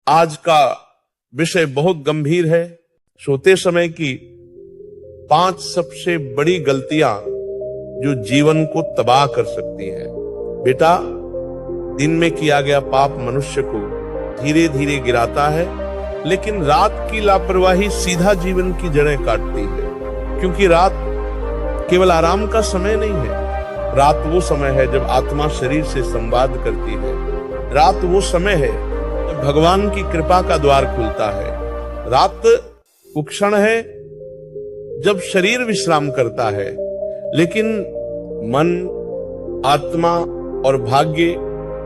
आज का विषय बहुत गंभीर है। सोते समय की 5 सबसे बड़ी गलतियां जो जीवन को तबाह कर सकती हैं। बेटा, दिन में किया गया पाप मनुष्य को धीरे धीरे गिराता है, लेकिन रात की लापरवाही सीधा जीवन की जड़ें काटती है। क्योंकि रात केवल आराम का समय नहीं है। रात वो समय है जब आत्मा शरीर से संवाद करती है। रात वो समय है जब भगवान की कृपा का द्वार खुलता है। रात वो क्षण है जब शरीर विश्राम करता है, लेकिन मन, आत्मा और भाग्य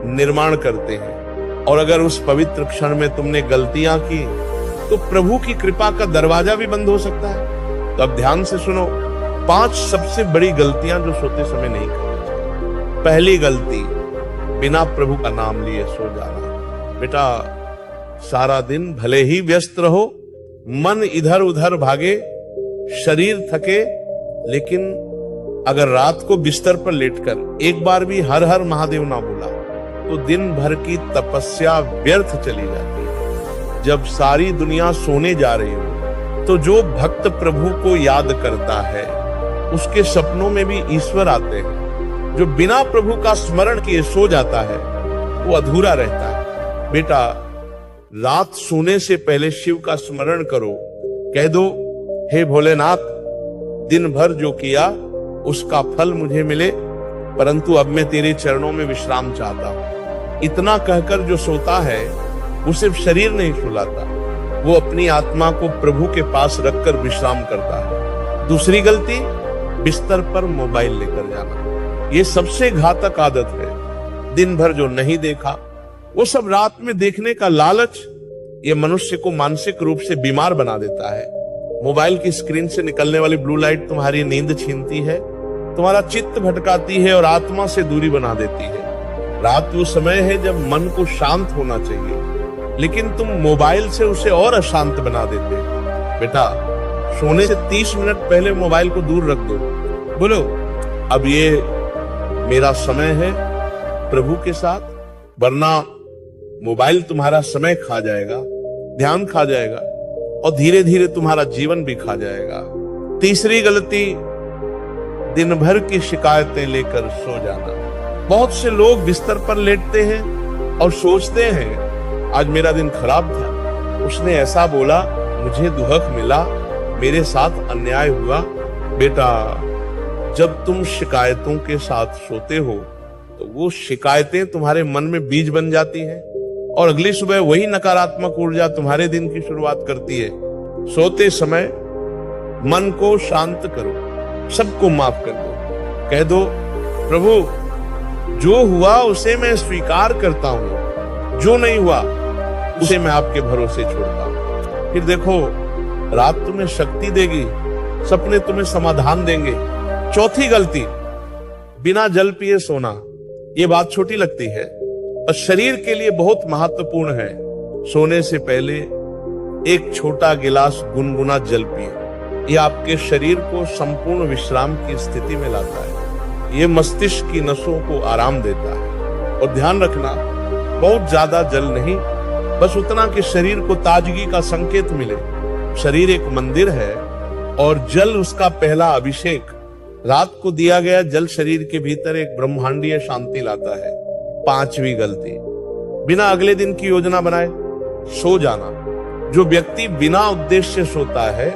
निर्माण करते हैं। और अगर उस पवित्र क्षण में तुमने गलतियां की तो प्रभु की कृपा का दरवाजा भी बंद हो सकता है। तो अब ध्यान से सुनो, 5 सबसे बड़ी गलतियां जो सोते समय नहीं करनी चाहिए। पहली गलती, बिना प्रभु का नाम लिए सो जाना। बेटा, सारा दिन भले ही व्यस्त रहो, मन इधर उधर भागे, शरीर थके, लेकिन अगर रात को बिस्तर पर लेटकर एक बार भी हर हर महादेव ना बोला तो दिन भर की तपस्या व्यर्थ चली जाती है। जब सारी दुनिया सोने जा रही हो तो जो भक्त प्रभु को याद करता है उसके सपनों में भी ईश्वर आते हैं। जो बिना प्रभु का स्मरण किए सो जाता है वो अधूरा रहता है। बेटा, रात सोने से पहले शिव का स्मरण करो। कह दो, हे भोलेनाथ, दिन भर जो किया उसका फल मुझे मिले, परंतु अब मैं तेरे चरणों में विश्राम चाहता हूं। इतना कहकर जो सोता है वो सिर्फ शरीर नहीं सुलाता, वो अपनी आत्मा को प्रभु के पास रखकर विश्राम करता है। दूसरी गलती, बिस्तर पर मोबाइल लेकर जाना। ये सबसे घातक आदत है। दिन भर जो नहीं देखा वो सब रात में देखने का लालच ये मनुष्य को मानसिक रूप से बीमार बना देता है। मोबाइल की स्क्रीन से निकलने वाली ब्लू लाइट तुम्हारी नींद छीनती है, तुम्हारा चित्त भटकाती है और आत्मा से दूरी बना देती है। रात वो समय है जब मन को शांत होना चाहिए, लेकिन तुम मोबाइल से उसे और अशांत बना देते हो। बेटा, सोने से 30 मिनट पहले मोबाइल को दूर रख दो। बोलो, अब ये मेरा समय है प्रभु के साथ, वरना मोबाइल तुम्हारा समय खा जाएगा, ध्यान खा जाएगा और धीरे धीरे तुम्हारा जीवन भी खा जाएगा। तीसरी गलती, दिन भर की शिकायतें लेकर सो जाना। बहुत से लोग बिस्तर पर लेटते हैं और सोचते हैं आज मेरा दिन खराब था, उसने ऐसा बोला, मुझे दुहक मिला, मेरे साथ अन्याय हुआ। बेटा, जब तुम शिकायतों के साथ सोते हो तो वो शिकायतें तुम्हारे मन में बीज बन जाती हैं और अगली सुबह वही नकारात्मक ऊर्जा तुम्हारे दिन की शुरुआत करती है। सोते समय मन को शांत करो, सबको माफ कर दो। कह दो, प्रभु, जो हुआ उसे मैं स्वीकार करता हूं, जो नहीं हुआ उसे मैं आपके भरोसे छोड़ता हूं। फिर देखो, रात तुम्हें शक्ति देगी, सपने तुम्हें समाधान देंगे। चौथी गलती, बिना जल पिए सोना। ये बात छोटी लगती है और शरीर के लिए बहुत महत्वपूर्ण है। सोने से पहले एक छोटा गिलास गुनगुना जल पिए। ये आपके शरीर को संपूर्ण विश्राम की स्थिति में लाता है। ये मस्तिष्क की नसों को आराम देता है। और ध्यान रखना, बहुत ज्यादा जल नहीं, बस उतना कि शरीर को ताजगी का संकेत मिले। शरीर एक मंदिर है और जल उसका पहला अभिषेक। रात को दिया गया जल शरीर के भीतर एक ब्रह्मांडीय शांति लाता है। 5वीं गलती, बिना अगले दिन की योजना बनाए सो जाना। जो व्यक्ति बिना उद्देश्य से सोता है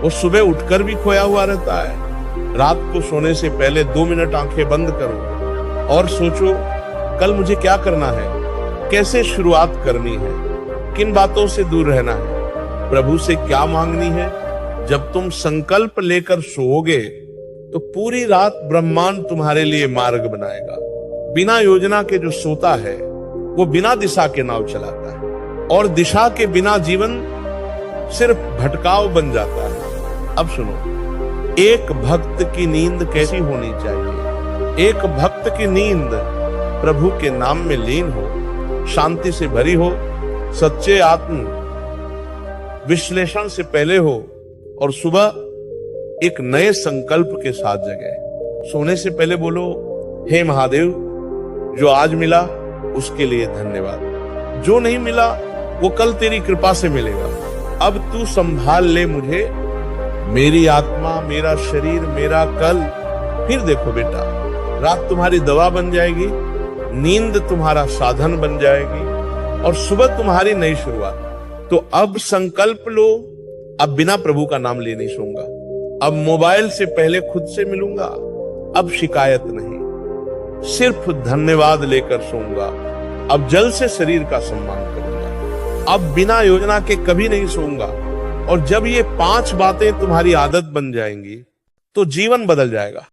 वो सुबह उठकर भी खोया हुआ रहता है। रात को सोने से पहले 2 मिनट आंखें बंद करो और सोचो, कल मुझे क्या करना है, कैसे शुरुआत करनी है, किन बातों से दूर रहना है, प्रभु से क्या मांगनी है। जब तुम संकल्प लेकर सोओगे तो पूरी रात ब्रह्मांड तुम्हारे लिए मार्ग बनाएगा। बिना योजना के जो सोता है वो बिना दिशा के नाव चलाता है, और दिशा के बिना जीवन सिर्फ भटकाव बन जाता है। अब सुनो, एक भक्त की नींद कैसी होनी चाहिए? एक भक्त की नींद प्रभु के नाम में लीन हो, शांति से भरी हो, सच्चे आत्म विश्लेषण से पहले हो और सुबह एक नए संकल्प के साथ जगे। सोने से पहले बोलो, हे महादेव, जो आज मिला उसके लिए धन्यवाद, जो नहीं मिला वो कल तेरी कृपा से मिलेगा। अब तू संभाल ले मुझे, मेरी आत्मा, मेरा शरीर, मेरा कल। फिर देखो बेटा, रात तुम्हारी दवा बन जाएगी, नींद तुम्हारा साधन बन जाएगी और सुबह तुम्हारी नई शुरुआत। तो अब संकल्प लो, अब बिना प्रभु का नाम ले नहीं सोऊंगा, अब मोबाइल से पहले खुद से मिलूंगा, अब शिकायत नहीं, सिर्फ धन्यवाद लेकर सोऊंगा, अब जल से शरीर का सम्मान करूंगा, अब बिना योजना के कभी नहीं सोऊंगा। और जब ये 5 बातें तुम्हारी आदत बन जाएंगी तो जीवन बदल जाएगा।